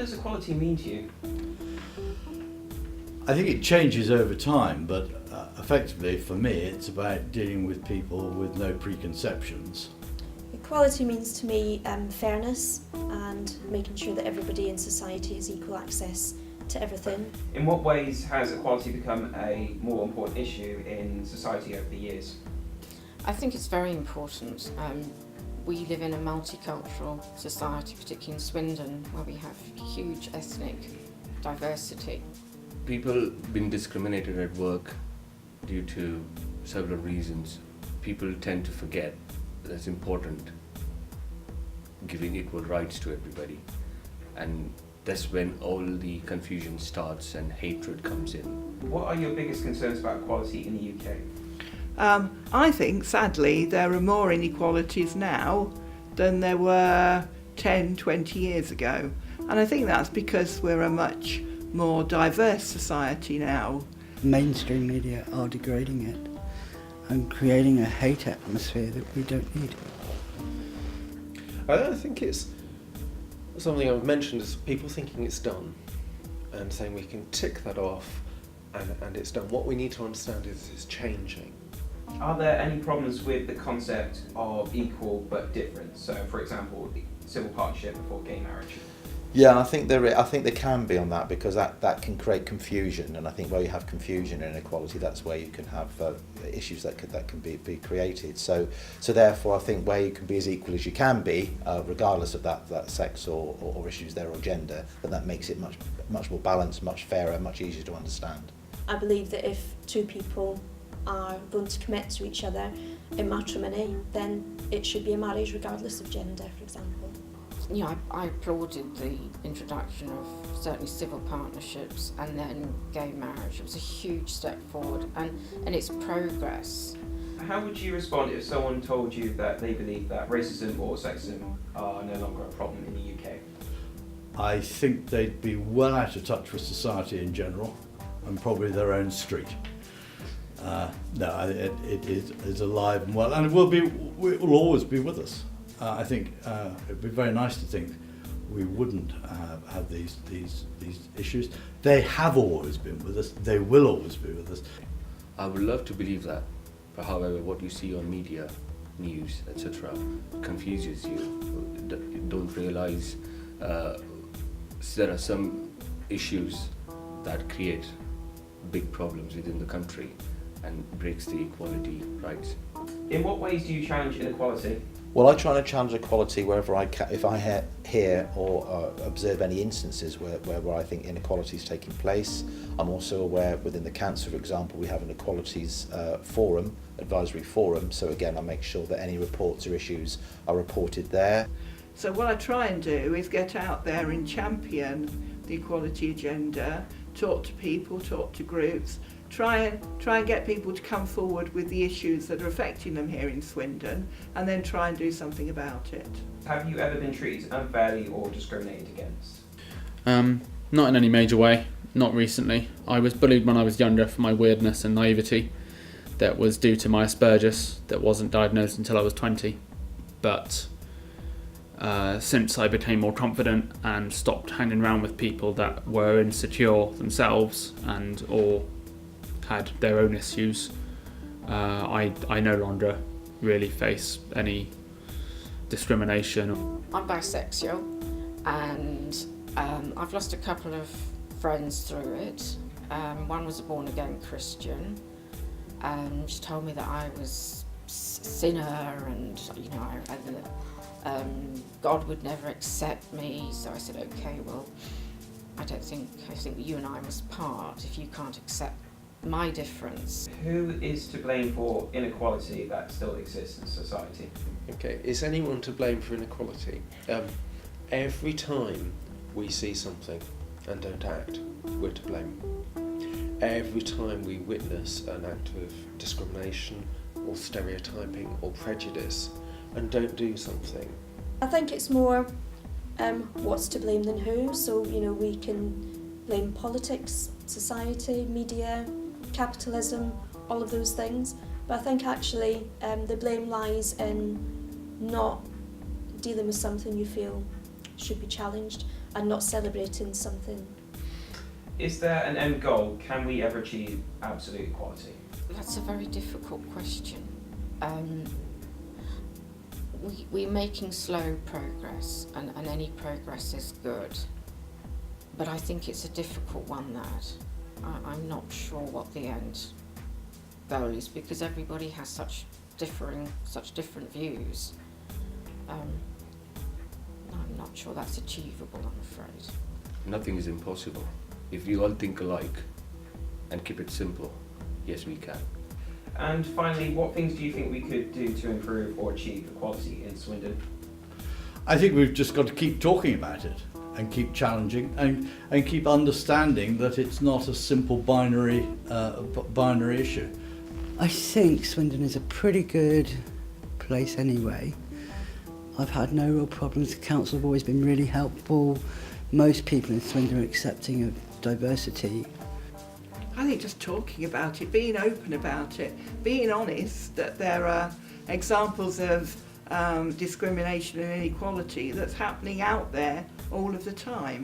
does equality mean to you? I think it changes over time, but effectively for me it's about dealing with people with no preconceptions. Equality means to me fairness and making sure that everybody in society has equal access to everything. In what ways has equality become a more important issue in society over the years? I think it's very important. We live in a multicultural society, particularly in Swindon, where we have huge ethnic diversity. People being discriminated at work due to several reasons. People tend to forget that it's important giving equal rights to everybody, and that's when all the confusion starts and hatred comes in. What are your biggest concerns about equality in the UK? I think, sadly, there are more inequalities now than there were 10, 20 years ago. And I think that's because we're a much more diverse society now. Mainstream media are degrading it and creating a hate atmosphere that we don't need. I think it's something I've mentioned is people thinking it's done and saying we can tick that off and it's done. What we need to understand is it's changing. Are there any problems with the concept of equal but different? So, for example, the civil partnership before gay marriage. Yeah, I think there can be on that, because that can create confusion, and I think where you have confusion and inequality, that's where you can have issues that can be created. So therefore, I think where you can be as equal as you can be, regardless of that sex or issues there or gender, then that makes it much more balanced, much fairer, much easier to understand. I believe that if two people are going to commit to each other in matrimony, then it should be a marriage regardless of gender, for example. You know, I applauded the introduction of certainly civil partnerships and then gay marriage. It was a huge step forward, and it's progress. How would you respond if someone told you that they believe that racism or sexism are no longer a problem in the UK? I think they'd be well out of touch with society in general, and probably their own street. It is alive and well, and it will always be with us. I think it'd be very nice to think we wouldn't have these issues. They have always been with us. They will always be with us. I would love to believe that, but however, what you see on media, news, etc., confuses you. You don't realise there are some issues that create big problems within the country and breaks the equality rights. In what ways do you challenge inequality? Well, I try to challenge equality wherever I can. If I hear or observe any instances where I think inequality is taking place. I'm also aware within the council, for example, we have an equalities forum, advisory forum. So again, I make sure that any reports or issues are reported there. So what I try and do is get out there and champion the equality agenda, talk to people, talk to groups, try and get people to come forward with the issues that are affecting them here in Swindon, and then try and do something about it. Have you ever been treated unfairly or discriminated against? Not in any major way, not recently. I was bullied when I was younger for my weirdness and naivety that was due to my Asperger's that wasn't diagnosed until I was 20. But since I became more confident and stopped hanging around with people that were insecure themselves and or had their own issues, I no longer really face any discrimination. I'm bisexual, and I've lost a couple of friends through it. One was a born-again Christian, and she told me that I was a sinner, and God would never accept me. So I said, okay, well, I think you and I must part if you can't accept my difference. Who is to blame for inequality that still exists in society? Okay, is anyone to blame for inequality? Every time we see something and don't act, we're to blame. Every time we witness an act of discrimination or stereotyping or prejudice and don't do something. I think it's more what's to blame than who. So, we can blame politics, society, media, capitalism, all of those things. But I think actually the blame lies in not dealing with something you feel should be challenged. and not celebrating something. Is there an end goal? Can we ever achieve absolute equality? That's a very difficult question. We're making slow progress, and any progress is good. But I think it's a difficult one, that. I'm not sure what the end goal is, because everybody has such different views. I'm not sure that's achievable, I'm afraid. Nothing is impossible. If we all think alike and keep it simple, yes, we can. And finally, what things do you think we could do to improve or achieve equality in Swindon? I think we've just got to keep talking about it and keep challenging and keep understanding that it's not a simple binary issue. I think Swindon is a pretty good place anyway. I've had no real problems. The council have always been really helpful. Most people in Swindon are accepting of diversity. I think just talking about it, being open about it, being honest that there are examples of discrimination and inequality that's happening out there all of the time.